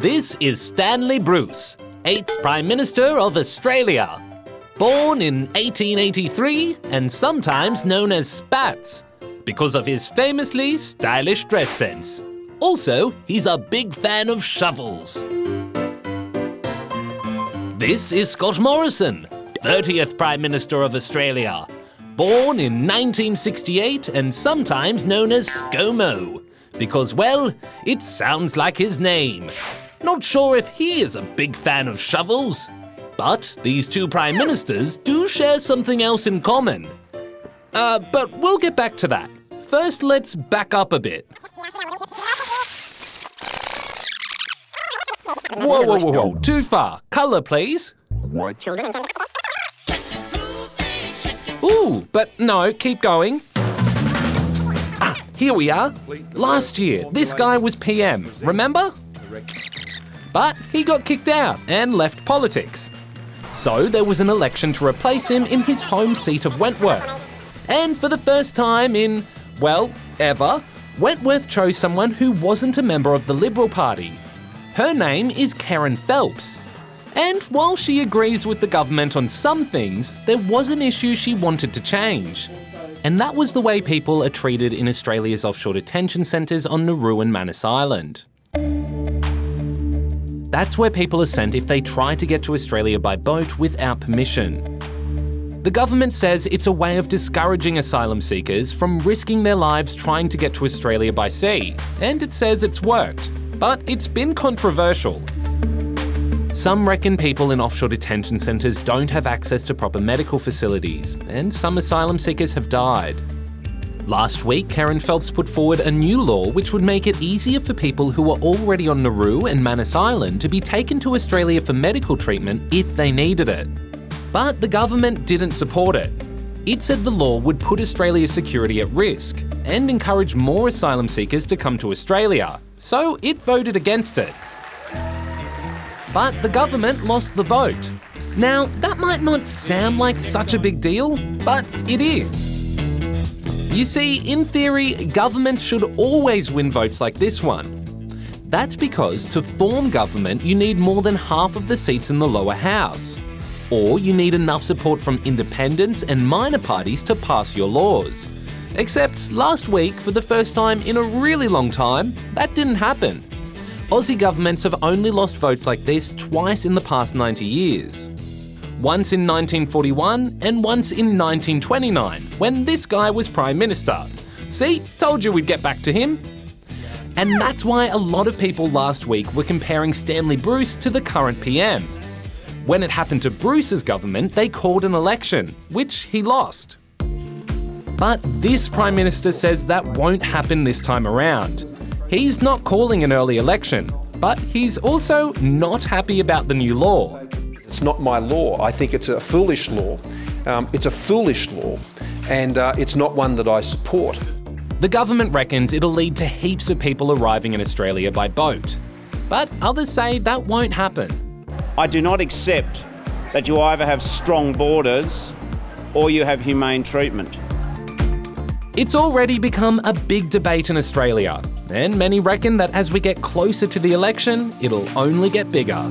This is Stanley Bruce, 8th Prime Minister of Australia. Born in 1883 and sometimes known as Spats because of his famously stylish dress sense. Also, he's a big fan of shovels. This is Scott Morrison, 30th Prime Minister of Australia. Born in 1968 and sometimes known as ScoMo because, well, it sounds like his name. Not sure if he is a big fan of shovels. But these two Prime Ministers do share something else in common. But we'll get back to that. First, let's back up a bit. Whoa, too far. Colour, please. Ooh, but no, keep going. Here we are. Last year, this guy was PM, remember? But he got kicked out and left politics. So there was an election to replace him in his home seat of Wentworth. And for the first time in, well, ever, Wentworth chose someone who wasn't a member of the Liberal Party. Her name is Karen Phelps. And while she agrees with the government on some things, there was an issue she wanted to change. And that was the way people are treated in Australia's offshore detention centres on Nauru and Manus Island. That's where people are sent if they try to get to Australia by boat without permission. The government says it's a way of discouraging asylum seekers from risking their lives trying to get to Australia by sea, and it says it's worked. But it's been controversial. Some reckon people in offshore detention centres don't have access to proper medical facilities, and some asylum seekers have died. Last week, Karen Phelps put forward a new law which would make it easier for people who are already on Nauru and Manus Island to be taken to Australia for medical treatment if they needed it. But the government didn't support it. It said the law would put Australia's security at risk and encourage more asylum seekers to come to Australia, so it voted against it. But the government lost the vote. Now, that might not sound like such a big deal, but it is. You see, in theory, governments should always win votes like this one. That's because to form government, you need more than half of the seats in the lower house. Or you need enough support from independents and minor parties to pass your laws. Except last week, for the first time in a really long time, that didn't happen. Aussie governments have only lost votes like this twice in the past 90 years. Once in 1941 and once in 1929, when this guy was Prime Minister. See, told you we'd get back to him. And that's why a lot of people last week were comparing Stanley Bruce to the current PM. When it happened to Bruce's government, they called an election, which he lost. But this Prime Minister says that won't happen this time around. He's not calling an early election, but he's also not happy about the new law. It's not my law. I think it's a foolish law. It's a foolish law, and it's not one that I support. The government reckons it'll lead to heaps of people arriving in Australia by boat. But others say that won't happen. I do not accept that you either have strong borders or you have humane treatment. It's already become a big debate in Australia, and many reckon that as we get closer to the election, it'll only get bigger.